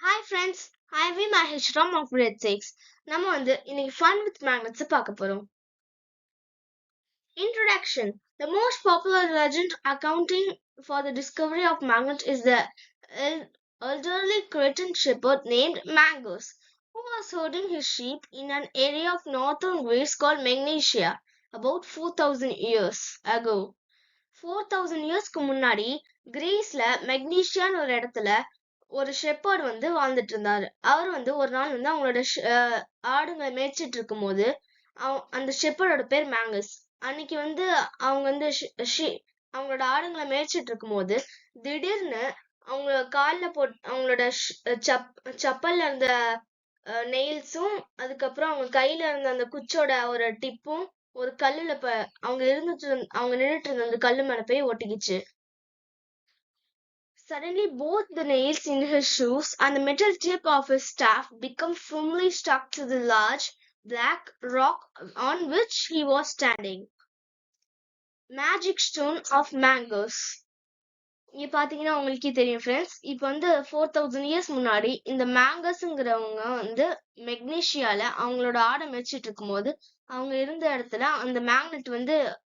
Hi friends, I am Mahi of grade 6. நம்ம இன்னைக்கு fun with magnets பார்க்க போறோம். Introduction. The most popular legend accounting for the discovery of magnets is the elderly Cretan shepherd named Magus, who was herding his sheep in an area of northern Greece called Magnesia about 4000 years ago. 4000 இயர்ஸ்க்கு முன்னாடி கிரீஸ்ல மெக்னீஷியான்னு ஒரு இடத்துல ஒரு shepherd வாழ்ந்துட்டு இருந்தாரு. அவர் ஒரு நாள் அவங்களோட ஆடுங்களை மேய்ச்சிட்டு இருக்கும் போது அந்த ஷெப்பர்டோட பேர் மேங்கஸ். அன்னைக்கு அவங்க அவங்களோட ஆடுங்களை மேய்ச்சிட்டு இருக்கும் போது திடீர்னு அவங்க கால்ல போட்டு அவங்களோட சப்பல்ல இருந்த நெயில்ஸும் அதுக்கப்புறம் அவங்க கையில இருந்த அந்த குச்சோட ஒரு டிப்பும் ஒரு கல்லுல அவங்க நின்னுட்டு இருந்த அந்த கல்லு மேல போய் ஒட்டிக்கிச்சு. Suddenly both the nails in his shoes and the metal tip of his staff became firmly stuck to the large black rock on which he was standing. Magic stone of Mangus. இங்க பாத்தீங்கன்னா உங்களுக்கே தெரியும் friends. இப்ப 4000 years முன்னாடி இந்த மேங்கஸ்ங்கிறவங்க மெக்னீஷியால அவங்களோட ஆடை மேய்ச்சிட்டு இருக்கும் போது அவங்க இருந்த இடத்துல அந்த மேக்னெட்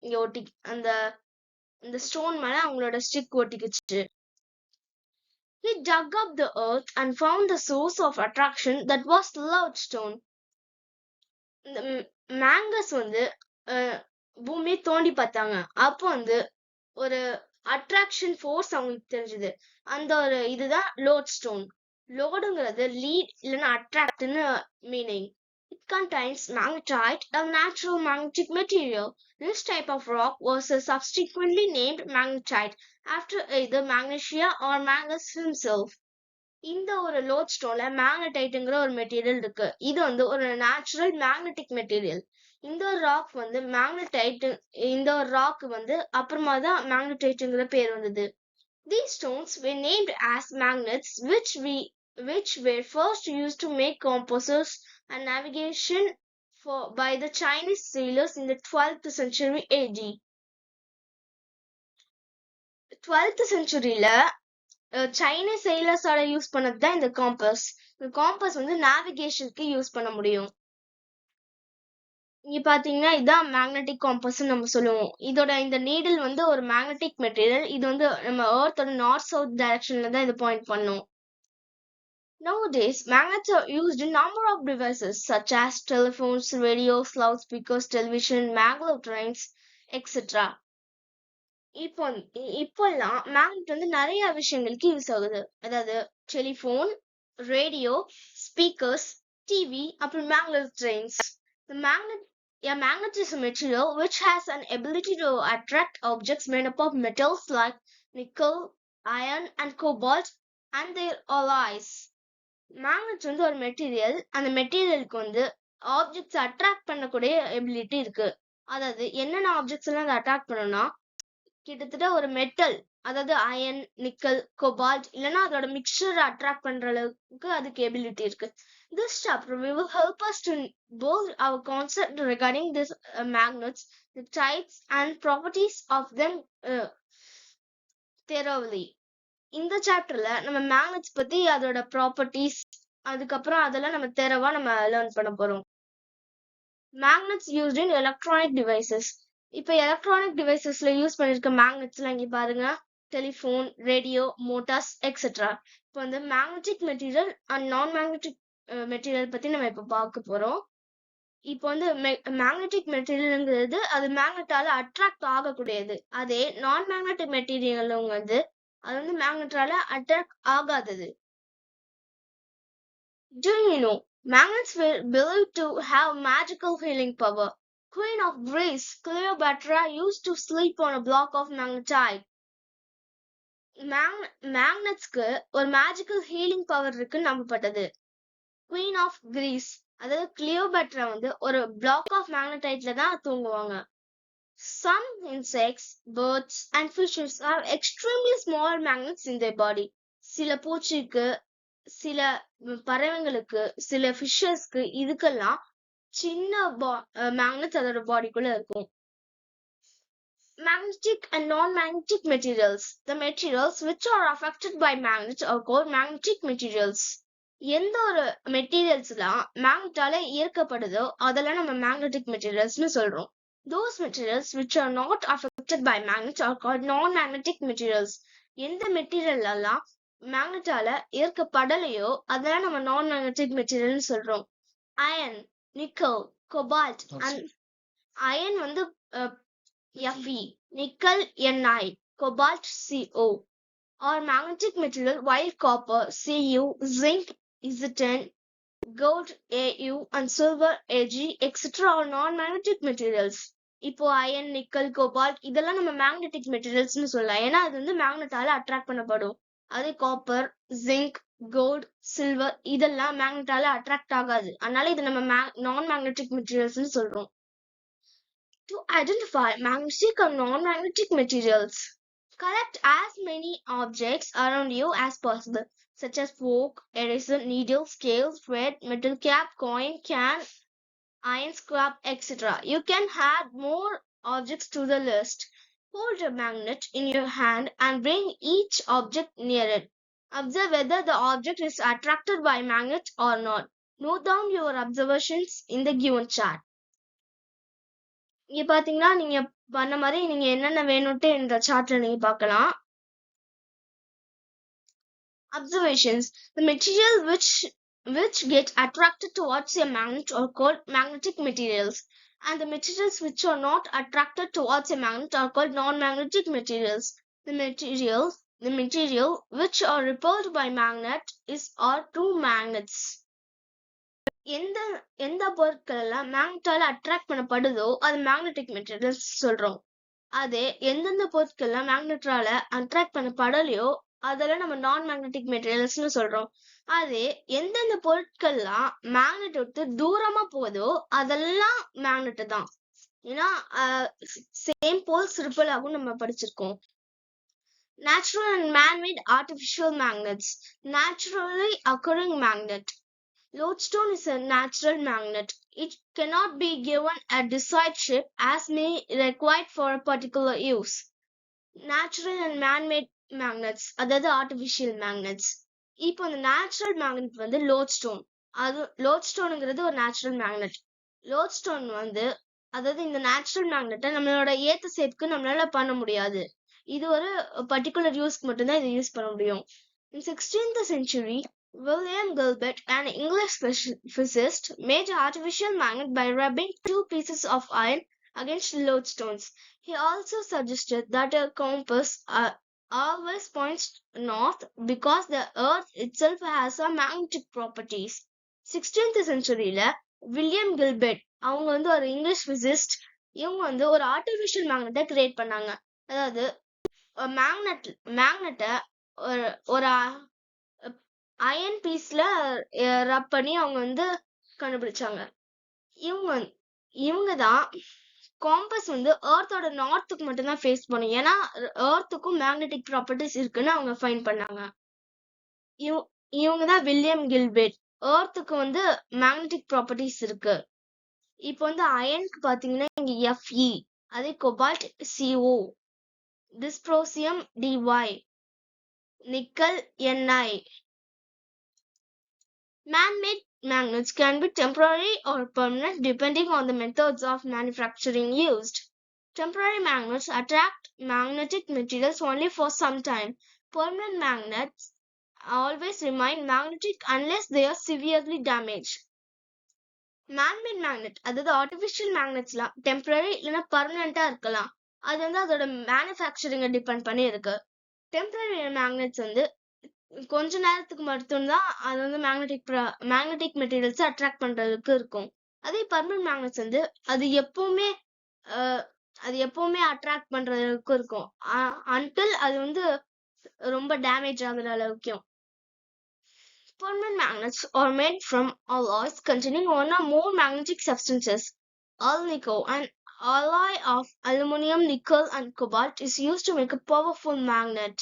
இங்க ஒட்டி அந்த ஸ்டோன் மேல அவங்களோட stick ஒட்டிக்கிச்சு. He dug up the earth and found the source of attraction that was lodestone. இந்த மேங்கஸ் பூமியை தோண்டி பார்த்தாங்க. அப்போ ஒரு அட்ராக்ஷன் ஃபோர்ஸ் அவங்களுக்கு தெரிஞ்சது. அந்த ஒரு இதுதான் லோட்ஸ்டோன். லோடுங்கிறது லீட் இல்லைன்னா அட்ராக்ட்னு meaning. It contains magnetite, a natural magnetic material. This type of rock was subsequently named magnetite after either Magnesia or Magus himself. இந்த ஒரு லோட்ஸ்டோன்ல மேக்னடைட்ங்கிற ஒரு மெட்டீரியல் இருக்கு. இது ஒரு நேச்சுரல் மேக்னெட்டிக் மெட்டீரியல். இந்த ஒரு ராக் மேக்னடைட் இந்த ஒரு ராக் அப்புறமா தான் மேக்னடைட்ங்கிற பேர் வந்தது. These stones were named as magnets which were first used to make compasses and navigation by the Chinese sailors in the 12th century AD. 12th centuryல Chinese sailorஸால யூஸ் பண்ணது தான் இந்த காம்பஸ். இந்த காம்பஸ் நேவிகேஷனுக்கு யூஸ் பண்ண முடியும். இங்க பாத்தீங்கன்னா இதான் மேக்னெட்டிக் காம்பஸ் நம்ம சொல்லுவோம். இதோட இந்த நீடில் ஒரு மேக்னெட்டிக் மெட்டீரியல். இது நம்ம எர்த்தோட நார்த் சவுத் டைரக்ஷன்ல தான் இது பாயிண்ட் பண்ணும். Nowadays, magnets are used in a number of devices such as telephones, radios, loudspeakers, television, maglev trains, etc. இப்போல்லாம் மேக்னெட் நிறைய விஷயங்களுக்கு யூஸ் ஆகுது. அதாவது டெலிபோன், ரேடியோ, ஸ்பீக்கர்ஸ், டிவி, அப்புறம் maglev trains. A magnet is a material which has an ability to attract objects made up of metals like nickel, iron, and cobalt and their alloys. Magnet ஒரு material. அந்த மெட்டீரியலுக்கு objects attract பண்ணக்கூடிய ability இருக்கு. அதாவது என்னென்ன objects எல்லாம் அதை attract பண்ணணும்னா கிட்டத்தட்ட ஒரு மெட்டல், அதாவது அயன், நிக்கல், கோபால்ட் இல்லைன்னா அதோட மிக்சர் அட்ராக்ட் பண்ற அளவுக்கு அதுக்கு எபிலிட்டி இருக்கு. This chapter will help us to build our concept regarding this magnets, the types and properties of them thoroughly. இந்த சாப்டர்ல நம்ம மேக்னெட்ஸ் பத்தி அதோட ப்ராப்பர்ட்டிஸ் அதுக்கப்புறம் அதெல்லாம் நம்ம தெரவா லேர்ன் பண்ண போறோம். Magnets used in electronic devices. இப்ப எலக்ட்ரானிக் டிவைசஸ்ல யூஸ் பண்ணிருக்க மேக்னெட்ஸ் எல்லாம் இங்க பாருங்க. Telephone, radio, motors etcetera. இப்போ magnetic material and non magnetic material பத்தி நம்ம இப்ப பார்க்க போறோம். இப்போ மேக்னெட்டிக் மெட்டீரியல்ங்கிறது அது மேக்னெட்டால அட்ராக்ட் ஆகக்கூடியது. அதே நான் மேக்னெட்டிக் மெட்டீரியல் அது மேக்னெட்டால அட்ராக்ட் ஆகாதது. Do you know magnets were believed to have magical healing power? Queen of Greece, Cleopatra used to sleep on a block of magnetite. மேக்னெட்ஸ்க்கு ஒரு மேஜிக்கல் ஹீலிங் பவர் இருக்குன்னு நம்பப்பட்டது. Queen of Greece அதாவது Cleopatra ஒரு black of மேக்னடைட்ல தான் தூங்குவாங்க. Some insects, birds and fishes have extremely small magnets in their body. சில பூச்சிக்கு, சில பறவைங்களுக்கு, சில ஃபிஷஸ்க்கு இதுக்கெல்லாம் சின்ன மேக்னெட்ஸ் அதோட பாடிக்குள்ள இருக்கும். Magnetic and non-magnetic materials. The materials which are affected by magnets are called magnetic materials. எந்த ஒரு மெட்டீரியல்ஸ்லாம் மேக்னெட்டால ஈர்க்கப்படுதோ அதெல்லாம் நம்ம மேக்னெட்டிக் மெட்டீரியல்ஸ்னு சொல்றோம். Those materials which are not affected by magnets are called non-magnetic materials. எந்த மெட்டீரியல் எல்லாம் மேக்னெட்டால ஈர்க்கப்படலையோ அதெல்லாம் நம்ம நான் மேக்னெட்டிக் மெட்டீரியல்னு சொல்றோம். Iron, nickel, cobalt and iron வந்து Fe, nickel Ni, cobalt Co are magnetic material, while copper Cu, zinc Zn, gold Au and silver Ag etc are non-magnetic materials. இப்போ அயன், நிக்கல், கோபால்ட் இதெல்லாம் நம்ம magnetic மெட்டீரியல்ஸ்னு சொல்லலாம். ஏன்னா அது வந்து மேக்னெட்டால attract பண்ணப்படும். அதே காப்பர், ஜிங்க், கோல்ட், சில்வர் இதெல்லாம் மேக்னெட்டால அட்ராக்ட் ஆகாது. அதனால இது நம்ம நான் மேக்னெட்டிக் மெட்டீரியல்ஸ்னு சொல்றோம். To identify magnetic or non-magnetic materials, collect as many objects around you as possible, such as fork, eraser, needle, scale, thread, metal cap, coin, can, iron scrap, etc. You can add more objects to the list. Hold a magnet in your hand and bring each object near it. Observe whether the object is attracted by magnet or not. Note down your observations in the given chart. இங்க பாத்தீங்கன்னா நீங்க பண்ண மாதிரி நீங்க என்னென்ன வேணும்ட்டு இந்த சார்ட்ல நீங்க பார்க்கலாம். Observations. The material which get attracted towards a magnet are called magnetic materials, and the materials which are not attracted towards a magnet are called non-magnetic materials. The material which are repelled by magnet are two magnets. எந்த எந்த பொருட்கள் எல்லாம் மேக்னெட்டால attract பண்ணப்படுதோ அது magnetic materials சொல்றோம். அதே எந்தெந்த பொருட்கள் எல்லாம் மேக்னெட்டால அட்ராக்ட் பண்ணப்படலையோ அதெல்லாம் நம்ம நான் மேக்னெட்டிக் மெட்டீரியல்ஸ்னு சொல்றோம். அதே எந்தெந்த பொருட்கள்லாம் மேக்னெட் விட்டு தூரமா போகுதோ அதெல்லாம் மேக்னெட் தான். ஏன்னா சேம் போல்ஸ் ரிப்பல் ஆகும் நம்ம படிச்சிருக்கோம். Natural and man-made artificial magnets. Naturally occurring magnet. Lodestone is a natural magnet. It cannot be given a desired shape as may required for a particular use. Natural and man-made magnets, அதாவது artificial magnets. இப்போ இந்த natural magnet வந்து lodestone. அது lodestoneங்கிறது ஒரு natural magnet. lodestone வந்து அதாவது இந்த natural magnet நம்மளோட ஏத்த ஷேப்க்கு நம்மளால பண்ண முடியாது. இது ஒரு particular யூஸ்க்கு மட்டும்தான் இதை யூஸ் பண்ண முடியும். In 16th century, William Gilbert, an English physicist, made an artificial magnet by rubbing two pieces of iron against lodestones. He also suggested that a compass always points north because the earth itself has a magnetic properties. 16th centuryல William Gilbert அவங்க வந்து ஒரு English physicist. இவங்க வந்து ஒரு artificial மேக்னெட்டை create பண்ணாங்க. அதாவது மேக்னெட்டை ஒரு அயன் பீஸ்ல ரப் பண்ணி அவங்க வந்து கண்டுபிடிச்சாங்க. இவங்க தான் காம்பஸ் வந்து எர்த்தோட நார்த்துக்கு மட்டும்தான் ஃபேஸ் பண்ணும். ஏன்னா எர்த்துக்கும் மேக்னெட்டிக் ப்ராப்பர்ட்டிஸ் இருக்குன்னு அவங்க ஃபைண்ட் பண்ணாங்க. இவங்க தான் வில்லியம் கில்பர்ட். எர்த்துக்கு வந்து மேக்னெட்டிக் ப்ராப்பர்ட்டிஸ் இருக்கு. இப்போ வந்து அயனுக்கு பாத்தீங்கன்னா இங்க Fe, அதே cobalt Co, dysprosium Dy, nickel Ni. Man-made magnets can be temporary or permanent depending on the methods of manufacturing used. Temporary magnets attract magnetic materials only for some time. Permanent magnets always remain magnetic unless they are severely damaged. Man-made magnet, அதாவது artificial magnetsலாம் temporary இல்லைன்னா permanent இருக்கலாம். அது வந்து அதோட மேனுஃபேக்சரிங்கை depend பண்ணி இருக்கு. Temporary magnets வந்து கொஞ்ச நேரத்துக்கு மட்டும்தான் அது வந்து மேக்னெட்டிக் மெட்டீரியல்ஸ் அட்ராக்ட் பண்றதுக்கு இருக்கும். அதே பர்மனன்ட் மேக்னெட்ஸ் வந்து அது எப்பவுமே அட்ராக்ட் பண்றதுக்கு இருக்கும் அன்டில் அது வந்து ரொம்ப டேமேஜ் ஆகுற அளவுக்கு. Permanent magnets are made from alloys containing one or more magnetic substances. Alnico, an alloy of aluminum, nickel, and cobalt, is used to make a powerful magnet.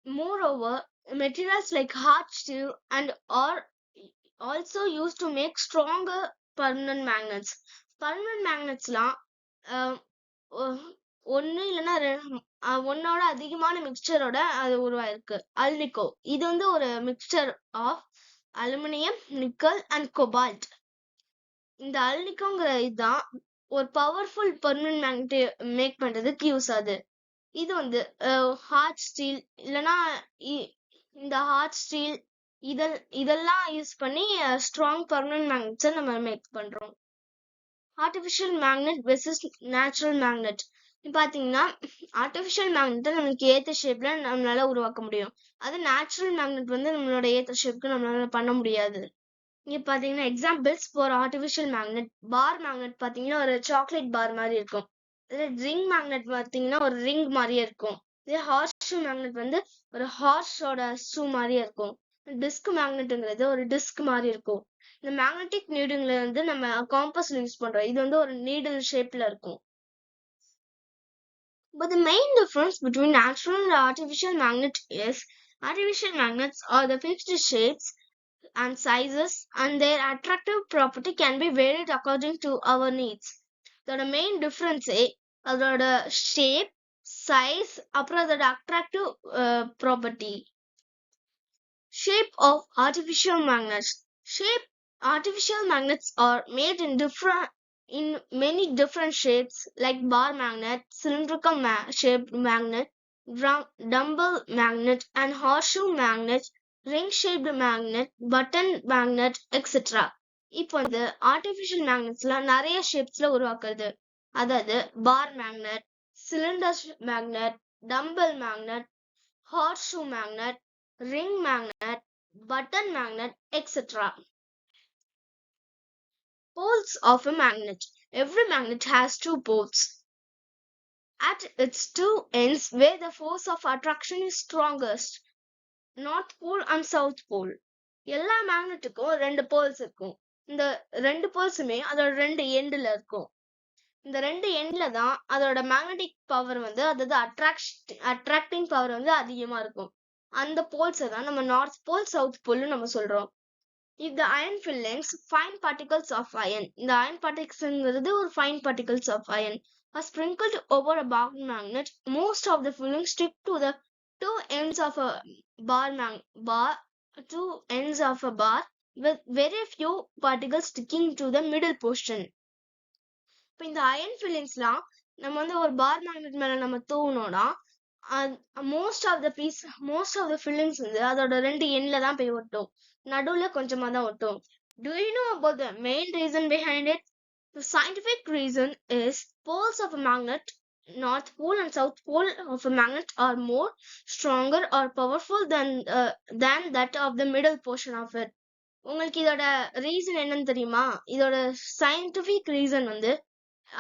Moreover, materials like hard steel and are also used to make stronger permanent magnets. Permanent magnetsலாம் ஒன்னு இல்லைன்னா ஒன்னோட அதிகமான மிக்சரோட அது உருவாயிருக்கு. Alnico இது வந்து ஒரு mixture of aluminium, nickel and cobalt. இந்த அல்னிகோங்கிற இதுதான் ஒரு பவர்ஃபுல் பெர்மனன்ட் மேக்னெட் மேக் பண்றதுக்கு யூஸ் ஆகுது. இது வந்து ஹார்ட் ஸ்டீல் இல்லைன்னா இந்த ஹார்ட் ஸ்டீல் இதெல்லாம் யூஸ் பண்ணி ஸ்ட்ராங் பெர்மனன்ட் மேக்னெட்ஸை நம்ம மேக் பண்றோம். Artificial magnet versus natural magnet பாத்தீங்கன்னா, ஆர்டிஃபிஷியல் மேக்னெட்டை நமக்கு ஏத்த ஷேப்ல நம்மளால உருவாக்க முடியும். அது நேச்சுரல் மேக்னெட் வந்து நம்மளோட ஏத்த ஷேப்க்கு நம்மளால பண்ண முடியாது. இங்க பாத்தீங்கன்னா examples for artificial magnet. Bar magnet பாத்தீங்கன்னா ஒரு சாக்லேட் பார் மாதிரி இருக்கும். இதே ரிங் மேக்னெட் பாத்தீங்கன்னா ஒரு ரிங் மாதிரியே இருக்கும். இதே ஹார்ஸ் ஷூ மேக்னெட் வந்து ஒரு ஹார்ஸோட ஷூ மாதிரியே இருக்கும். டிஸ்க் மேக்னெட்ங்கிறது ஒரு டிஸ்க் மாதிரி இருக்கும். இந்த மேக்னெட்டிக் நீடில்ல வந்து நம்ம காம்பஸ்ல யூஸ் பண்றோம். இது வந்து ஒரு நீடில் ஷேப்ல இருக்கும். But the main difference between natural and artificial magnet is artificial magnets are the fixed shapes and sizes, and their attractive property can be varied according to our needs. The main difference அதோட shape, size, அப்புறம் அதோட attractive property. Shape of artificial magnets. Artificial magnets are made in many different shapes like bar magnet, cylindrical shaped magnet, dumbbell magnet, and horseshoe magnet, ring shaped magnet, button magnet, etc. இப்போ வந்து artificial மேக்னெட்ஸ்ல நிறைய ஷேப்ஸ்ல உருவாக்குறது. அதாவது bar magnet, cylinder magnet, dumbbell magnet, horseshoe magnet, ring magnet, button magnet, etc. Poles of a magnet. Every magnet has two poles at its two ends where the force of attraction is strongest. North pole and south pole. எல்லா மேக்னெட்டுக்கும் ரெண்டு poles இருக்கும். இந்த ரெண்டு போல்ஸுமே அதோட ரெண்டு எண்ட்ல இருக்கும். இந்த ரெண்டு எண்ட்ல தான் அதோட மேக்னெட்டிக் பவர் வந்து அதாவது அட்ராக்டிங் பவர் வந்து அதிகமா இருக்கும். அந்த போல்ஸை தான் நம்ம நார்த் போல் சவுத் போல்னு நம்ம சொல்றோம். If the iron fillings, fine particles of iron, இந்த iron particles ஒரு fine particles of iron are sprinkled over a bar magnet, most of the fillings stick to the two ends of a two ends of a bar with very few particles sticking to the middle portion. இப்போ இந்த iron ஃபில்லிங்ஸ்லாம் நம்ம வந்து ஒரு bar magnet மேல நம்ம தூவனோம்னா most of the fillings வந்து அதோட ரெண்டு எண்ட்ல தான் போய் ஒட்டும். நடுவுல கொஞ்சமா தான் ஒட்டும். Do you know about the main reason behind it? The scientific reason is poles of a magnet, north pole and south pole of a magnet, are more stronger or powerful than that of the middle portion of it. உங்களுக்கு இதோட reason என்னன்னு தெரியுமா? இதோட scientific reason வந்து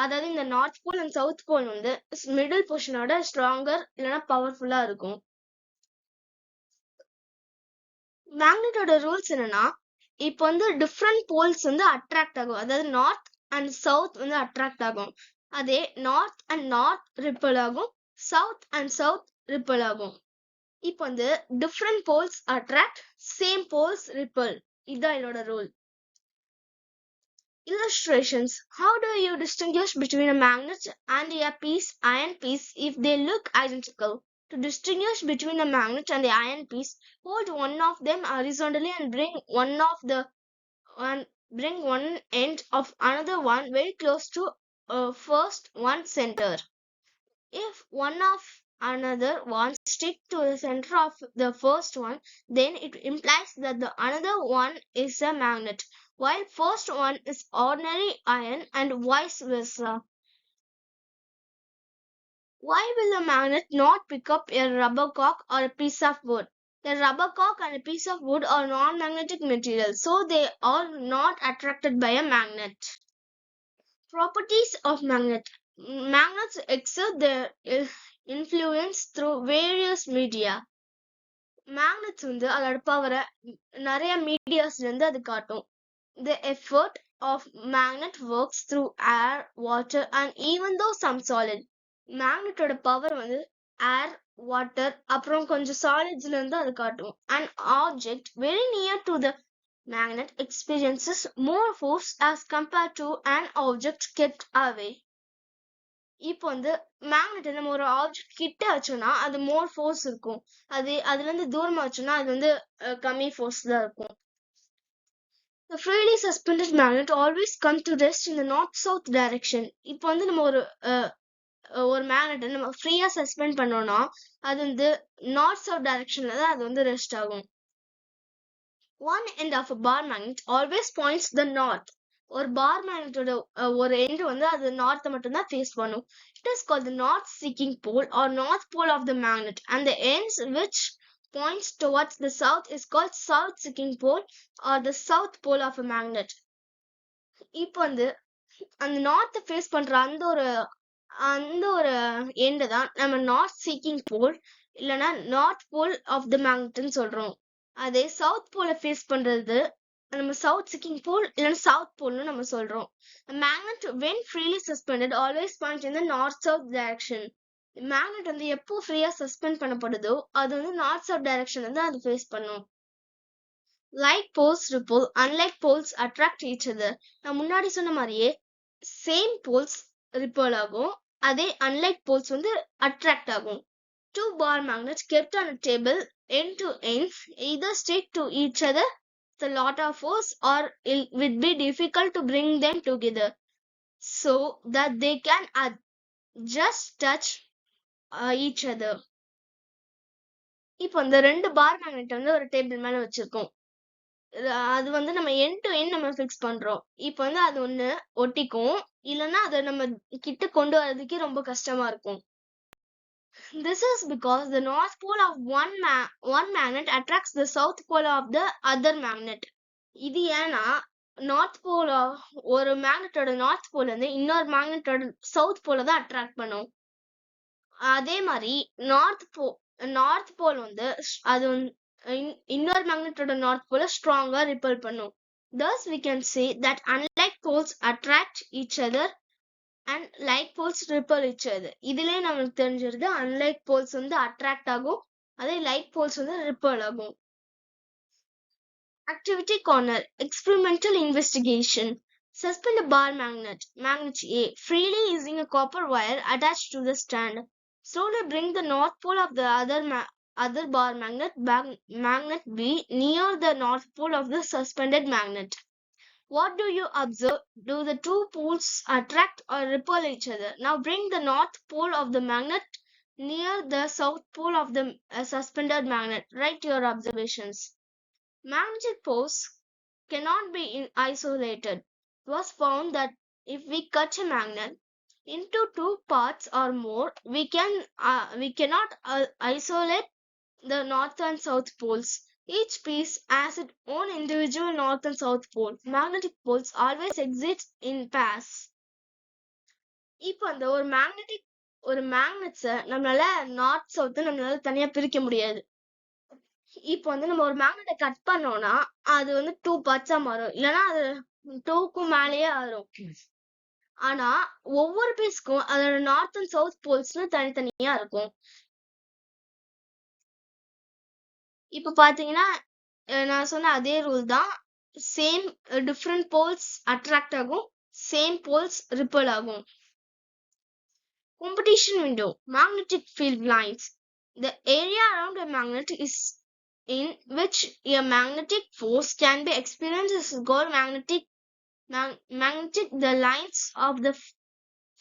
அதாவது இந்த north pole and south pole வந்து middle போர்ஷனோட stronger இல்லைன்னா பவர்ஃபுல்லா இருக்கும். மேக்னெட்டோட ரூல்ஸ் என்னன்னா, இப்போ வந்து டிஃப்ரெண்ட் போல்ஸ் வந்து அட்ராக்ட் ஆகும். அதாவது நார்த் அண்ட் சவுத் வந்து அட்ராக்ட் ஆகும். அதே நார்த் அண்ட் நார்த் ரிப்பல் ஆகும், சவுத் அண்ட் சவுத் ரிப்பல் ஆகும். இப்போ வந்து different poles attract, same poles repel. இதுதான் இதோட rule. Illustrations. How do you distinguish between a magnet and a iron piece if they look identical? To distinguish between a magnet and the iron piece, hold one of them horizontally and bring one end of another one very close to first one center. If one of another one stick to the center of the first one, then it implies that the another one is a magnet, while first one is ordinary iron and vice versa. Why will a magnet not pick up a rubber cock or a piece of wood? The rubber cock and a piece of wood are non-magnetic materials, so they are not attracted by a magnet. Properties of magnet. Magnets exert their influence through various media. Magnets வந்து அதோட பவரை நிறைய மீடியாஸ்ல இருந்து அது காட்டும். The effort of magnet works through air, water and even though some solid. மேக்னெட்டோட power வந்து air, water அப்புறம் கொஞ்சம் சாலிட்ஸ்ல இருந்து அது காட்டும். An object very near to the magnet experiences more force as compared to an object kept away. இப்போ வந்து magnet நம்ம ஒரு ஆப்ஜெக்ட் கிட்ட வச்சோம்னா அது மோர் ஃபோர்ஸ் இருக்கும். அதுல இருந்து தூரமா வச்சோம்னா அது வந்து கம்மி ஃபோர்ஸ் தான் இருக்கும். The freely suspended magnet always come to rest in the north-south direction. இப்போ வந்து நம்ம ஒரு மேக்னெட்டை நம்ம ஃப்ரீயா சஸ்பெண்ட் பண்ணோம்னா அது வந்து நார்த் சவுத் டைரக்ஷன்ல தான் அது வந்து ரெஸ்ட் ஆகும். One end of a bar magnet always points the north. ஒரு பார் மேக்னெட்டோட ஒரு எண்ட் வந்து அது நார்த் மட்டும் தான் ஃபேஸ் பண்ணும். It is called the north seeking pole or north pole of the magnet, and the ends which points towards the south is called south seeking pole or the south pole of a magnet. இப்போ வந்து அந்த north face பண்ற அந்த ஒரு end தான் நம்ம north seeking போல் இல்லைன்னா north pole of the மேக்னெட்னு சொல்றோம். அதே சவுத் போல ஃபேஸ் பண்றது நம்ம சவுத் சீக்கிங் போல் இல்லைன்னா சவுத் போல்னு நம்ம சொல்றோம். Magnet when freely suspended always point in the north south direction. Magnet வந்து எப்போ ஃப்ரீயா சஸ்பெண்ட் பண்ணப்படுதோ அது வந்து நார்த் சவுத் டைரக்ஷன்ல தான் அது ஃபேஸ் பண்ணும். Like poles repel, unlike poles attract each other. நான் முன்னாடி சொன்ன மாதிரியே சேம் போல்ஸ் ரிப்பல் ஆகும், அதே unlike poles வந்து attract ஆகும். Two bar magnets kept on a table end to end either stick to each other with a lot of force or it would be difficult to bring them together so that they can just touch each other. இப்போ இந்த ரெண்டு bar magnet வந்து ஒரு table மேல வச்சிருக்கோம். அது வந்து நம்ம எண்ட் டு எண்ட் நம்ம ஃபிக்ஸ் பண்றோம். இப்போ வந்து அது ஒண்ணு ஒட்டிக்கும், இல்லைன்னா அதை நம்ம கிட்ட கொண்டு வர்றதுக்கே ரொம்ப கஷ்டமா இருக்கும். This is because the north pole of one magnet attracts the south pole of the other magnet. இது ஏன்னா நார்த் போல் ஒரு மேக்னெட்டோட நார்த் போல் வந்து இன்னொரு மேக்னெட்டோட சவுத் போல தான் அட்ராக்ட் பண்ணும். அதே மாதிரி நார்த் போல் வந்து அது இன்னொரு மேக்னெட்டோட நார்த் போல ஸ்ட்ராங்கா ரிப்பல் பண்ணும். Thus we can say that unlike poles attract each other and like poles repel each other. இதுலயே நமக்கு தெரிஞ்சிருது unlike poles வந்து attract ஆகும், அதே like poles வந்து repel ஆகும். Activity corner, experimental investigation. Suspend a bar magnet A freely using a copper wire attached to the stand. Slowly bring the north pole of the other bar magnet B near the north pole of the suspended magnet. What do you observe? Do the two poles attract or repel each other? Now bring the north pole of the magnet near the south pole of the suspended magnet. Write your observations. Magnetic poles cannot be isolated. It was found that if we cut a magnet into two parts or more, we cannot isolate the north and south poles. Each piece has its own individual north and south pole. Magnetic poles always exist in pairs. இப்போ அந்த ஒரு மேக்னெட்ஸை நம்மளால north south நம்மளால தனியா பிரிக்க முடியாது. இப்போ வந்து நம்ம ஒரு மேக்னெட்டை கட் பண்ணோம்னா அது வந்து 2 பார்ட்ஸா மாறும், இல்லைன்னா அது 2க்கும் மேலேயே ஆறும். ஆனா ஒவ்வொரு பீஸ்க்கும் அதோட நார்த் அண்ட் சவுத் போல்ஸ்னு தனித்தனியா இருக்கும். இப்ப பாத்தீங்கன்னா நான் சொன்ன அதே ரூல் தான். சேம் டிஃப்ரெண்ட் போல்ஸ் அட்ராக்ட் ஆகும், சேம் போல்ஸ் ரிப்பல் ஆகும். Competition window, magnetic field lines. The area around a magnet is in which a magnetic force can be experienced is called magnetic. The lines of the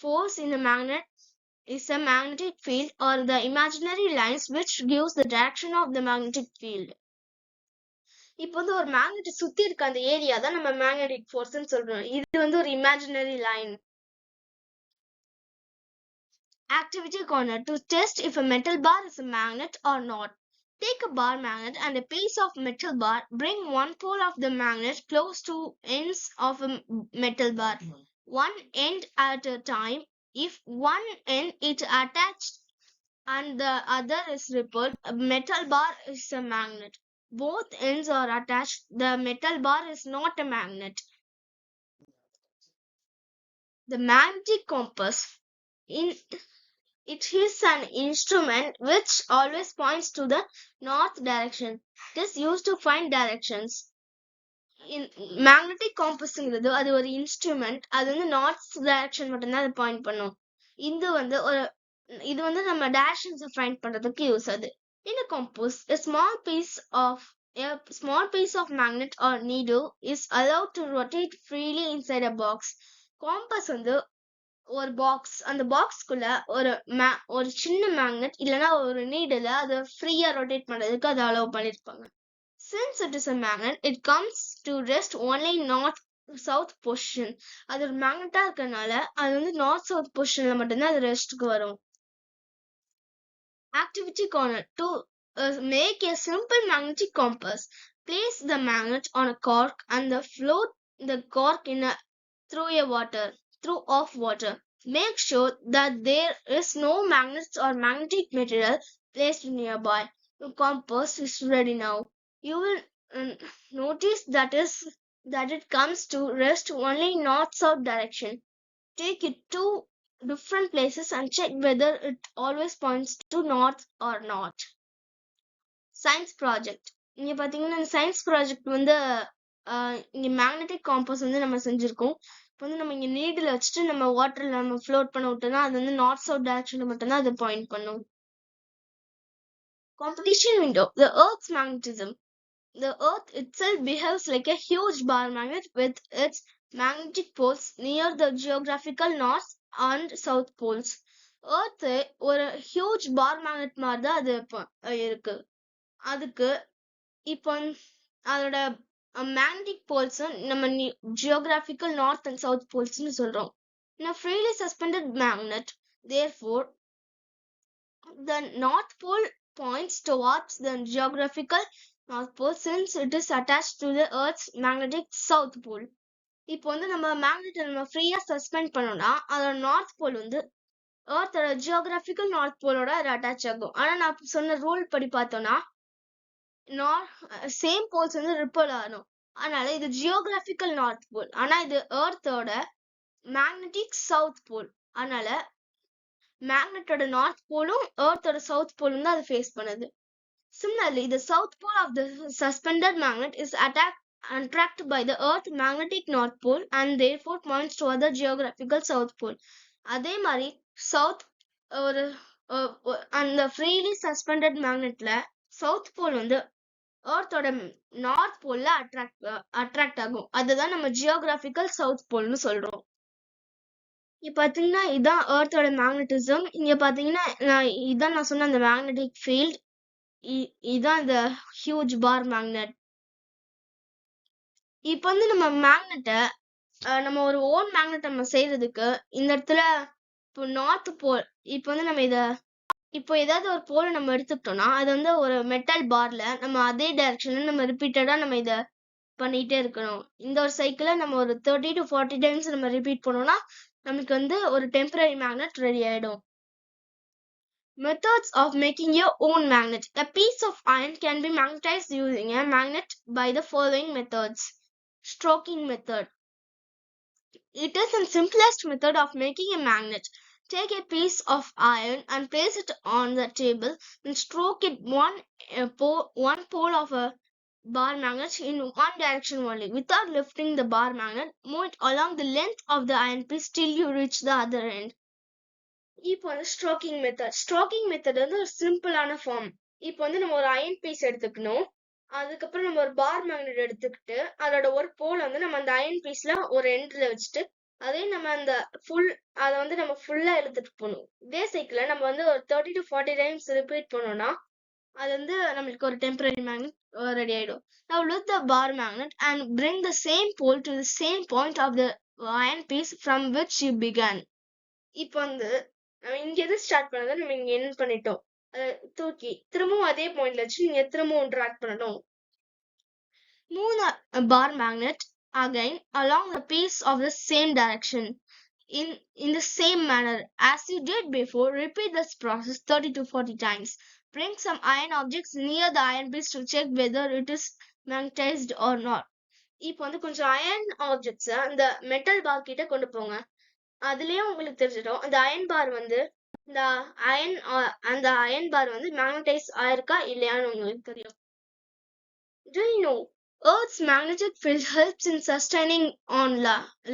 force in the magnet is a magnetic field or the imaginary lines which gives the direction of the magnetic field. இப்போ வந்து ஒரு மேக்னெட்டை சுத்தி இருக்க அந்த area தான் நம்ம magnetic ஃபோர்ஸ்னு சொல்றோம். இது வந்து ஒரு imaginary line. Activity corner, to test if a metal bar is a magnet or not. Take a bar magnet and a piece of metal bar. Bring one pole of the magnet close to ends of a metal bar, one end at a time. If one end is attached and the other is repelled, a metal bar is a magnet. Both ends are attached, the metal bar is not a magnet. The magnetic compass. It is an instrument which always points to the north direction. It is used to find directions. In magnetic compassங்கிறது அது ஒரு instrument, அது வந்து north direction மட்டும்தான் அது point பண்ணும். இது வந்து நம்ம directions find பண்றதுக்கு யூஸ் ஆகுது. In a compass, a small piece of magnet or needle is allowed to rotate freely inside a box. Compass வந்து ஒரு பாக்ஸ், அந்த பாக்ஸ்க்குள்ள ஒரு சின்ன மேக்னெட் இல்லனா ஒரு நீடில அதை ஃப்ரீயா ரொட்டேட் பண்றதுக்கு அதை அலோவ் பண்ணிருப்பாங்க. Since it is a magnet, it comes to rest only north south position. அது ஒரு மேக்னெட்டா இருக்கறனால அது வந்து நார்த் சவுத் பொசிஷன்ல மட்டும்தான் அது ரெஸ்ட்க்கு வரும். Activity corner. To make a simple magnetic compass, place the magnet on a cork and float the cork through of water. Make sure that there is no magnets or magnetic material placed nearby. The compass is ready now. You will notice that it comes to rest only north-south direction. Take it to different places and check whether it always points to north or not. Science project. இங்க பாத்தீங்கன்னா science project வந்து இங்க magnetic compass வந்து நம்ம செஞ்சிருக்கோம். இப்போ வந்து நம்ம இங்க நீடில் வச்சுட்டு நம்ம வாட்டர்ல நம்ம ஃப்ளோட் பண்ண விட்டோம்னா அது வந்து நார்த் சவுத் டைரக்ஷன்ல மட்டும்தான் அது பாயிண்ட் பண்ணும். Competition window. The Earth's magnetism. The Earth itself behaves like a huge bar magnet with its magnetic poles near the geographical north and south poles. Earth ஒரு huge bar magnet மாதிரி தான் அது இருக்கு. அதுக்கு இப்போ அதோட magnetic poles நம்ம geographical north and south poles னு சொல்றோம். In a freely suspended magnet, therefore, the north pole points towards the geographical north pole since it is attached to the Earth's magnetic south pole. இப்போ வந்து நம்ம magnet நம்ம ஃப்ரீயா suspend பண்ணோம்னா அதோட north pole வந்து எர்த்தோட ஜியோகிராபிக்கல் நார்த் போலோட அது attach ஆகும். ஆனா நான் சொன்ன ரூல் படி பார்த்தோம்னா சேம் போல்ஸ் வந்து ரிப்பல் ஆகணும். அதனால இது ஜியோகிராபிக்கல் நார்த் போல், ஆனா இது எர்த்தோட மேக்னெட்டிக் சவுத் போல். அதனால மேக்னெட்டோட நார்த் போலும் எர்த்தோட சவுத் போலும் தான் அது ஃபேஸ் பண்ணுது. Similarly, the south pole of the suspended magnet is attracted by the Earth's magnetic north pole and therefore points toward the geographical south pole. அதே மாதிரி சவுத் ஒரு அந்த ஃப்ரீலி சஸ்பெண்டட் மேக்னெட்ல சவுத் போல் வந்து எர்த்தோட north போல்ல attract ஆகும். அதுதான் நம்ம geographical south போல்னு சொல்றோம். இங்க பாத்தீங்கன்னா இதான் எர்த்தோட மேக்னெட்டிசம். இங்க பாத்தீங்கன்னா இதான் நான் சொன்ன அந்த மேக்னெட்டிக் ஃபீல்ட். இதான் இந்த ஹியூஜ் பார் மேக்னெட். இப்போ வந்து நம்ம மேக்னெட்டை நம்ம ஒரு ஓன் மேக்னெட் நம்ம செய்யறதுக்கு இந்த இடத்துல இப்போ நார்த் போல், இப்போ வந்து நம்ம இப்போ ஏதாவது ஒரு போலை நம்ம எடுத்துக்கிட்டோம்னா அது வந்து ஒரு மெட்டல் பார்ல நம்ம அதே டைரக்ஷன்ல நம்ம ரிப்பீட்டடா நம்ம இதை பண்ணிட்டே இருக்கணும். இந்த ஒரு சைக்கிளை நம்ம ஒரு 30 to 40 டைம்ஸ் நம்ம ரிப்பீட் பண்ணோம்னா நமக்கு வந்து ஒரு டெம்பரரி மேக்னெட் ரெடி ஆயிடும். Methods of making your own magnet. A piece of iron can be magnetized using a magnet by the following methods. Stroking method. It is the simplest method of making a magnet. Take a piece of iron and place it on the table and stroke it one pole of a bar magnet in one direction only. Without lifting the bar magnet, move it along the length of the iron piece till you reach the other end. இப்போ வந்து stroking method வந்து ஒரு சிம்பிளான form. இப்போ வந்து நம்ம ஒரு iron piece எடுத்துக்கணும். அதுக்கப்புறம் நம்ம ஒரு பார் மேக்னெட் எடுத்துக்கிட்டு அதோட ஒரு போல் வந்து நம்ம அந்த அயன் பீஸ்ல ஒரு எண்ட்ல வச்சுட்டு அதே நம்ம அந்த அதை வந்து நம்ம ஃபுல்லா எடுத்துட்டு போகணும். இதே சைக்கிள நம்ம வந்து ஒரு 30 to 40 டைம்ஸ் ரிப்பீட் பண்ணோம்னா அது வந்து நம்மளுக்கு ஒரு டெம்பரரி மேக்னெட் ரெடி ஆயிடும். Now lift the bar magnet and bring the same pole to the same point of the iron piece from which you began. இப்போ வந்து நம்ம இங்க எது ஸ்டார்ட் பண்ணதை நம்ம இங்க எண்ட் பண்ணிட்டோம். அதை தூக்கி திரும்பவும் அதே பாயிண்ட்ல வச்சு நீங்க திரும்பவும் ட்ராக் பண்ணணும். Move the bar magnet again along the piece of the same direction in the same manner as you did before. Repeat this process 30 to 40 times. Bring some iron objects near the iron piece to check whether it is magnetized or not. இப்போ வந்து கொஞ்சம் iron objects அந்த metal பார் கிட்ட கொண்டு போங்க. அதுலயும் உங்களுக்கு தெரிஞ்சிடும் அந்த அயன் பார் வந்து அந்த அயன் பார் வந்து மேக்னடைஸ் ஆயிருக்கா இல்லையான்னு உங்களுக்கு தெரியும். Do you know Earth's magnetic field helps in sustaining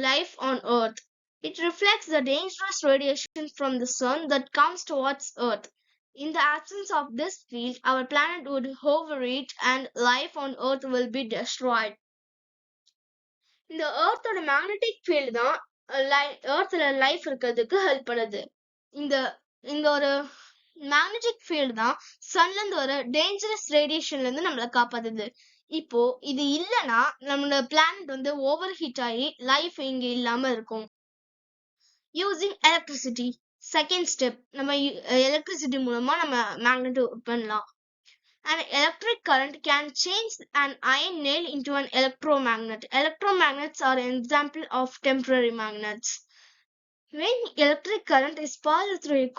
life on Earth? It reflects the dangerous radiation from the sun that comes towards Earth. In the absence of this field, our planet would overheat and life on Earth will be destroyed. இந்த எர்த்தோட magnetic field தான் எர்த்ல life இருக்கிறதுக்கு help பண்ணுது. இந்த இந்த ஒரு magnetic field தான் சன்ல இருந்து வர டேஞ்சரஸ் ரேடியேஷன்ல இருந்து நம்மளை காப்பாத்துது. இப்போ இது இல்லைன்னா நம்மளோட பிளானட் வந்து ஓவர் ஹீட் ஆகி லைஃப் இங்க இல்லாம இருக்கும். யூசிங் எலக்ட்ரிசிட்டி செகண்ட் ஸ்டெப், நம்ம எலக்ட்ரிசிட்டி மூலமா நம்ம மேக்னெட் பண்ணலாம். An electric current can change an iron nail into an electromagnet. Electromagnets are an example of temporary magnets. When electric current is passed through a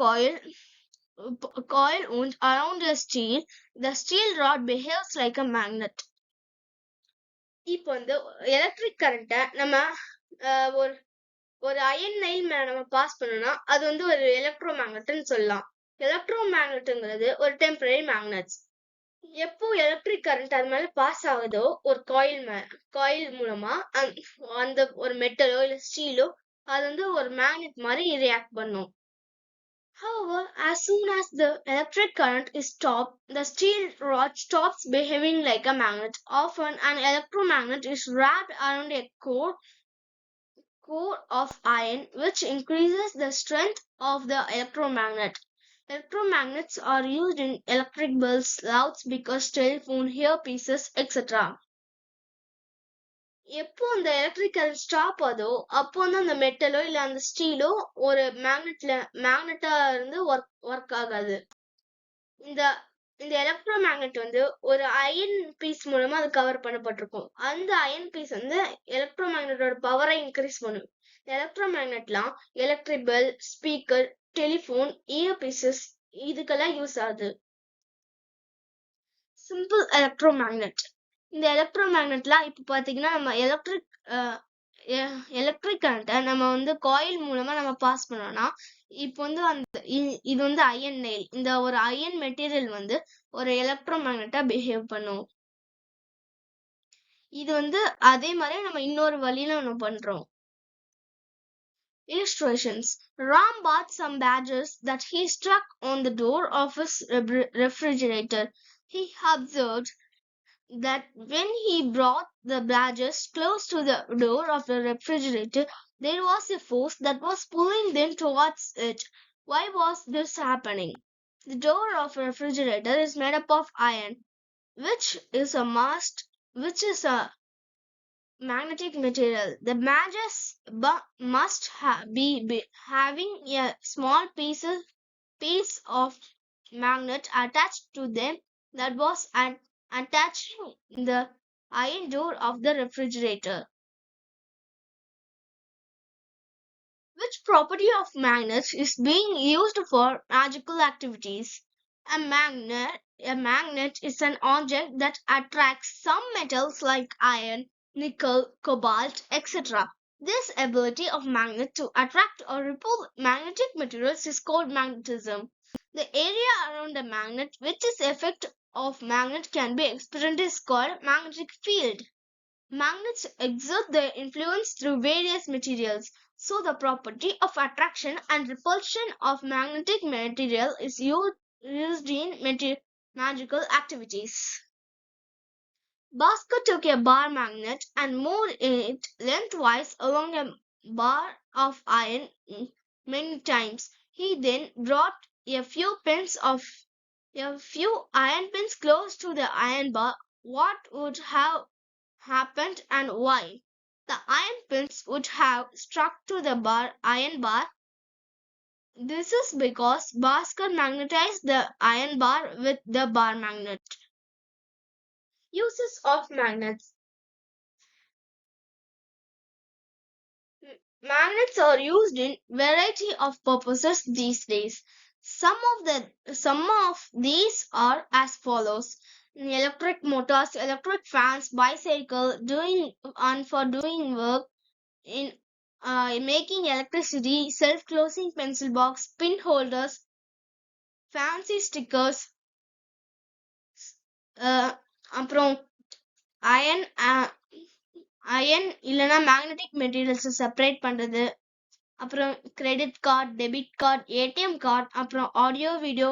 coil wound around a steel, the steel rod behaves like a magnet. இப்போ வந்து electric கரண்ட்டை நம்ம ஒரு ஒரு iron nail மேல நம்ம pass பண்ணோம்னா அது வந்து ஒரு எலக்ட்ரோ மேக்னெட்னு சொல்லலாம். எலக்ட்ரோ மேக்னெட்ங்கிறது ஒரு டெம்பரரி மேக்னெட்ஸ். எப்போ எலக்ட்ரிக் கரண்ட் அது மேல பாஸ் ஆகுதோ ஒரு காயில் மூலமா அந்த ஒரு மெட்டலோ இல்ல ஸ்டீலோ அது வந்து ஒரு மேக்னெட் மாதிரி ரியாக்ட் பண்ணும். However, as soon as the electric current is stopped, the steel rod stops behaving like a magnet. Often, an electromagnet is wrapped around a core of iron, which increases the strength of the electromagnet. Electromagnets are used in electric bells, loudspeakers, telephone, earpieces, etc. எப்போ அந்த electric current stop ஆதோ அப்போ வந்து அந்த மெட்டலோ இல்ல அந்த ஸ்டீலோ ஒரு மேக்னெட்டா இருந்து work ஆகாது. இந்த இந்த எலக்ட்ரோ மேக்னெட் வந்து ஒரு அயன் பீஸ் மூலமா அது கவர் பண்ணப்பட்டிருக்கும். அந்த அயன் பீஸ் வந்து எலக்ட்ரோ மேக்னெட்டோட பவரை இன்க்ரீஸ் பண்ணும். எலக்ட்ரோ மேக்னெட்லாம் electric bell, speaker, telephone, ear pieces இதுக்கெல்லாம் யூஸ் ஆகுது. Simple electro magnet. இந்த எலக்ட்ரோ மேக்னெட்லாம் இப்போ பாத்தீங்கன்னா நம்ம எலக்ட்ரிக் கரண்ட்டை நம்ம வந்து காயில் மூலமா நம்ம பாஸ் பண்ணோம்னா இப்போ வந்து இது வந்து அயன் நெயில், இந்த ஒரு அயன் மெட்டீரியல் வந்து ஒரு எலக்ட்ரோ மேக்னெட்டா பிஹேவ் பண்ணும். இது வந்து அதே மாதிரி நம்ம இன்னொரு வழியில நம்ம பண்றோம். Illustrations. Ram bought some badgers that he struck on the door of his refrigerator. He observed that when he brought the badgers close to the door of the refrigerator, there was a force that was pulling them towards it. Why was this happening? The door of a refrigerator is made up of iron, which is a magnetic material. The badgers must be having a small piece of magnet attached to them that was attaching the iron door of the refrigerator. Which property of magnets is being used for magical activities? A magnet is an object that attracts some metals like iron, nickel, cobalt, etc. This ability of magnet to attract or repel magnetic materials is called magnetism. The area around the magnet which is effect of magnet can be experienced is called magnetic field. Magnets exert their influence through various materials, so the property of attraction and repulsion of magnetic material is used in magical activities. Bhaskar took a bar magnet and moved it lengthwise along a bar of iron many times. He then brought a few iron pins close to the iron bar. What would have happened and why? The iron pins would have struck to the iron bar. This is because Bhaskar magnetized the iron bar with the bar magnet. Uses of magnets. Magnets are used in variety of purposes these days. Some of these are as follows: electric motors, electric fans, bicycle, for doing work in making electricity, self-closing pencil box, pin holders, fancy stickers, அப்புறம் iron இல்லைன்னா magnetic மெட்டீரியல்ஸை separate பண்றது, அப்புறம் credit card, debit card, ATM card, அப்புறம் audio video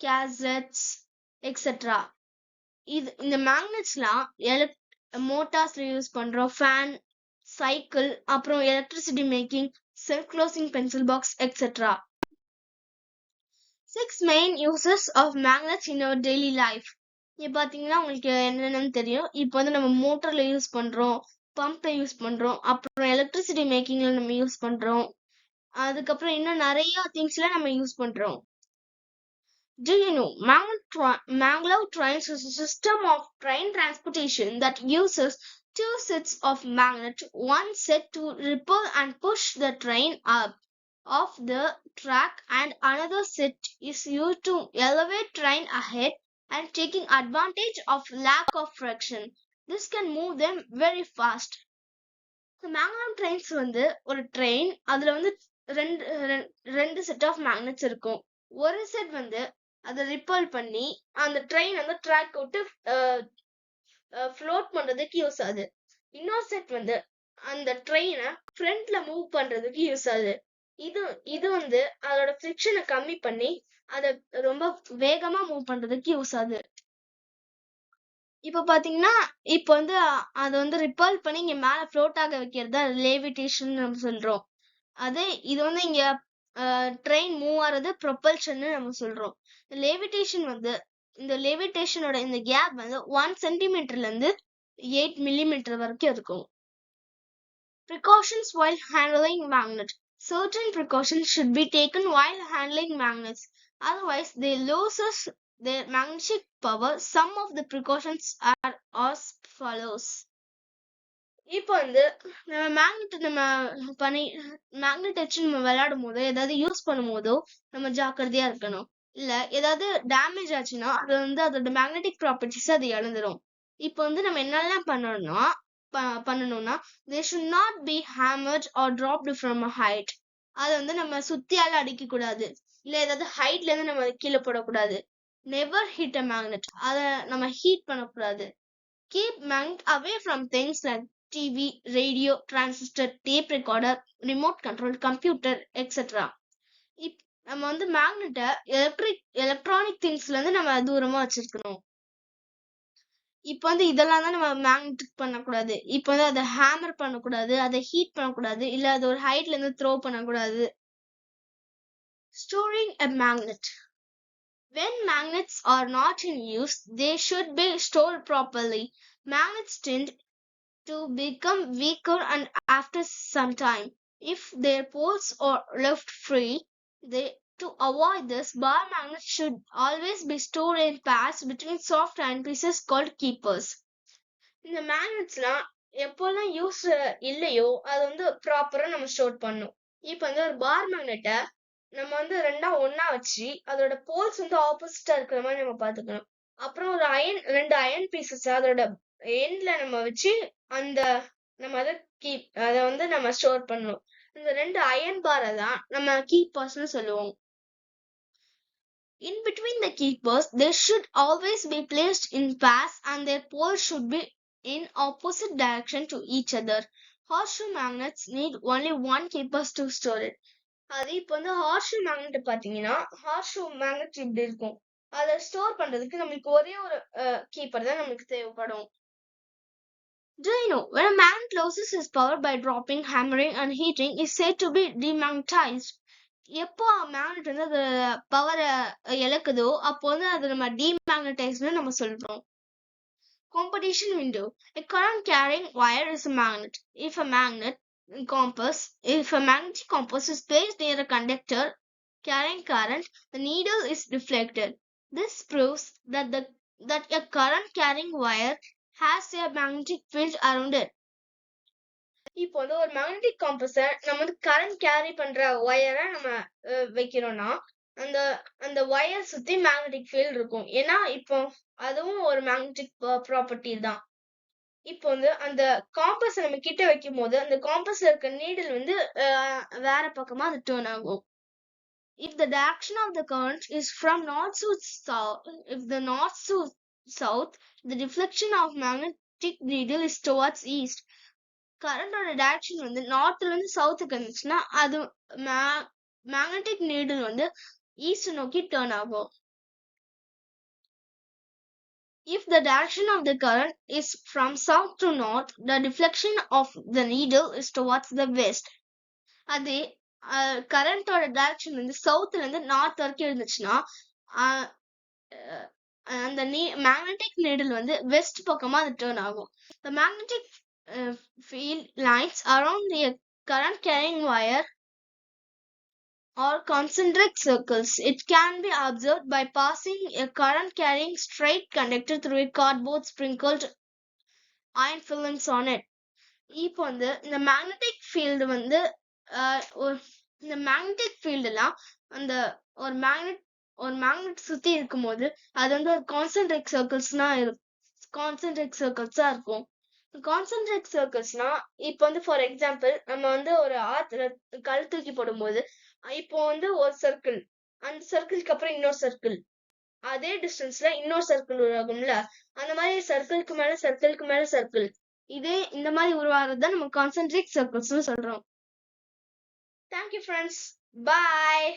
cassettes etcetera. இந்த மேக்னெட்ஸ்லாம் மோட்டார்ஸ்ல use பண்றோம், fan, cycle, அப்புறம் electricity making, self closing pencil box etcetera. 6 main uses of magnets in our daily life. இங்க பாத்தீங்கன்னா உங்களுக்கு என்னென்னு தெரியும். இப்போ வந்து நம்ம மோட்டர்ல யூஸ் பண்றோம், பம்ப்ல யூஸ் பண்றோம், அப்புறம் எலக்ட்ரிசிட்டி மேக்கிங்ல நம்ம யூஸ் பண்றோம், அதுக்கப்புறம் இன்னும் நிறைய திங்ஸ்ல நம்ம யூஸ் பண்றோம். Do you know maglev trains is a system of train transportation that uses two sets of magnets, one set to repel and push the train up off the track and another set is used to elevate train ahead and taking advantage of lack of friction. This can move them very fast. Magnet trains வந்து ஒரு train, அதுல வந்து ரெண்டு set of magnets இருக்கும். ஒரு set வந்து அதை ripple பண்ணி அந்த ட்ரெயின் வந்து ட்ராக் விட்டு ஃப்ளோட் பண்றதுக்கு யூஸ் ஆகுது. இன்னொரு செட் வந்து அந்த ட்ரெயினை ஃப்ரண்ட்ல மூவ் பண்றதுக்கு யூஸ் ஆகுது. இது வந்து அதோட ஃபிரிக்ஷனை கம்மி பண்ணி அதை ரொம்ப வேகமா மூவ் பண்றதுக்கு யூஸ் ஆகுது. இப்ப பாத்தீங்கன்னா இப்ப வந்து அதை வந்து ரிப்பல் பண்ணி இங்க மேல ஃப்ளோட் ஆக வைக்கிறதா லேவிடேஷன் நம்ம சொல்றோம். அதே இது வந்து இங்க ட்ரெயின் மூவ் ஆறது ப்ரொபல்ஷன் நம்ம சொல்றோம். லேவிடேஷன் வந்து இந்த லேவிடேஷனோட இந்த கேப் வந்து 1 சென்டிமீட்டர்ல இருந்து 8 மில்லிமீட்டர் வரைக்கும் இருக்கும். Precautions while handling magnet. Certain precautions should be taken while handling magnets. Otherwise, they loses their magnetic power. Some of the precautions are as follows. இப்போ வந்து நம்ம மேக்னெட் வச்சு நம்ம விளையாடும் போதோ ஏதாவது யூஸ் பண்ணும் போதோ நம்ம ஜாக்கிரதையா இருக்கணும். இல்ல ஏதாவது டேமேஜ் ஆச்சுன்னா அது வந்து அதோட மேக்னெட்டிக் ப்ராப்பர்ட்டிஸ் அது இழந்துரும். இப்போ வந்து நம்ம என்னெல்லாம் பண்ணணும்னா they should not be hammered or dropped from a height. அதை வந்து நம்ம சுத்தியால அடிக்க கூடாது, இல்ல ஏதாவது ஹைட்ல இருந்து நம்ம கீழே போடக்கூடாது. never hit a magnet. அதை நம்ம ஹீட் பண்ணக்கூடாது. keep magnet away from things like TV, radio, transistor, tape recorder, remote control computer, etc. நம்ம வந்து மேக்னெட்டை எலக்ட்ரானிக் திங்ஸ்ல இருந்து நம்ம தூரமா வச்சிருக்கணும். இப்ப வந்து இதெல்லாம் தான் நம்ம மேக்னெட்டிக் பண்ணக்கூடாது. இப்ப வந்து அதை ஹேமர் பண்ணக்கூடாது, அதை ஹீட் பண்ணக்கூடாது, இல்ல அது ஒரு ஹைட்ல இருந்து த்ரோ பண்ணக்கூடாது. Storing a magnet. When magnets are not in use, they should be stored properly. Magnets tend to become weaker and after some time. If their poles are left free, to avoid this, bar magnets should always be stored in pairs between soft iron pieces called keepers. இந்த மேக்னெட்ஸ்லாம் எப்போல்லாம் use இல்லையோ அது வந்து ப்ராப்பரா நம்ம store பண்ணும். இப்போ வந்து ஒரு பார் மேக்னெட்டை நம்ம வந்து ஒண்ணா வச்சு அதோட போல்ஸ் வந்து ஆப்போசிட்டா இருக்கிற மாதிரி நம்ம பாத்துக்கணும். அப்புறம் ஒரு ரெண்டு அயன் பீசஸ் அதோட எண்ட்ல நம்ம வச்சு அந்த நம்ம அதை வந்து நம்ம ஸ்டோர் பண்ணணும். இந்த ரெண்டு அயன் பாரை தான் நம்ம கீப்பர்ஸ்னு சொல்லுவோம். In between the keepers, they should always be placed in pairs and their poles should be in opposite direction to each other. Horseshoe magnets need only one keeper to store it. அது இப்போ வந்து horseshoe magnet பாத்தீங்கன்னா horseshoe magnet இப்படி இருக்கும். அதை store பண்றதுக்கு நம்மளுக்கு ஒரே ஒரு கீப்பர் தான் நம்மளுக்கு தேவைப்படும். Do you know when a magnet loses its power by dropping, hammering and heating is said to be demagnetized? எப்போ மேக்னெட் வந்து அது பவரை இழக்குதோ அப்போ வந்து அது நம்ம டீமேக்னடைஸ்னு நம்ம சொல்றோம். Competition window. A current carrying wire is a magnet. If a magnetic compass is placed near a conductor carrying current, the needle is deflected. This proves that a current carrying wire has a magnetic field around it. இப்போ வந்து ஒரு magnetic காம்பஸ நம்ம வந்து current carry பண்ற ஒயரை நம்ம வைக்கிறோம்னா அந்த wire சுத்தி மேக்னெட்டிக் ஃபீல்ட் இருக்கும். ஏன்னா இப்போ அதுவும் ஒரு மேக்னெட்டிக் ப்ராப்பர்ட்டி தான். இப்போ வந்து அந்த காம்பஸ் நம்ம கிட்ட வைக்கும் போது அந்த காம்பஸ்ல இருக்க நீடில் வந்து வேற பக்கமா அது டர்ன் ஆகும். If the direction of the current is from north to south, the deflection of magnetic needle is towards east. கரண்டோட டைரக்ஷன் வந்து நார்த்ல இருந்து சவுத்துக்கு இருந்துச்சுன்னா அது மேக்னெட்டிக் நீடில் வந்து ஈஸ்ட் நோக்கி டர்ன் ஆகும். If the direction of the current is from south to north, the deflection of the needle is towards the west. அதே கரண்டோட டைரக்ஷன் வந்து சவுத்ல இருந்து நார்த் வரைக்கும் இருந்துச்சுன்னா அந்த மேக்னெட்டிக் நீடில் வந்து வெஸ்ட் பக்கமா அது டர்ன் ஆகும். The magnetic field lines around the current carrying wire or concentric circles. It can be observed by passing a current carrying straight conductor through a cardboard sprinkled iron films on it. இப்போ வந்து இந்த magnetic field வந்து இந்த magnetic ஃபீல்டுலாம் அந்த ஒரு magnet சுத்தி இருக்கும்போது அது வந்து ஒரு கான்சென்ட்ரிக் சர்க்கிள்ஸ்னா கான்சென்ட்ரிக் சர்க்கிள்ஸா இருக்கும். கான்சென்ட்ரிக் சர்க்கிள்ஸ்னா இப்போ வந்து ஃபார் எக்ஸாம்பிள் நம்ம வந்து ஒரு ஆத்துல கல் தூக்கி போடும்போது இப்போ வந்து ஒரு சர்க்கிள், அந்த சர்க்கிள்க்கு அப்புறம் இன்னொரு சர்க்கிள், அதே டிஸ்டன்ஸ்ல இன்னொரு சர்க்கிள் உருவாகும்ல, அந்த மாதிரி சர்க்கிள்க்கு மேல சர்க்கிள்க்கு மேல சர்க்கிள், இதே இந்த மாதிரி உருவாகிறது தான் நம்ம கான்சென்ட்ரிக் சர்க்கிள்ஸ்னு சொல்றோம். தேங்க்யூ ஃப்ரெண்ட்ஸ், பாய்.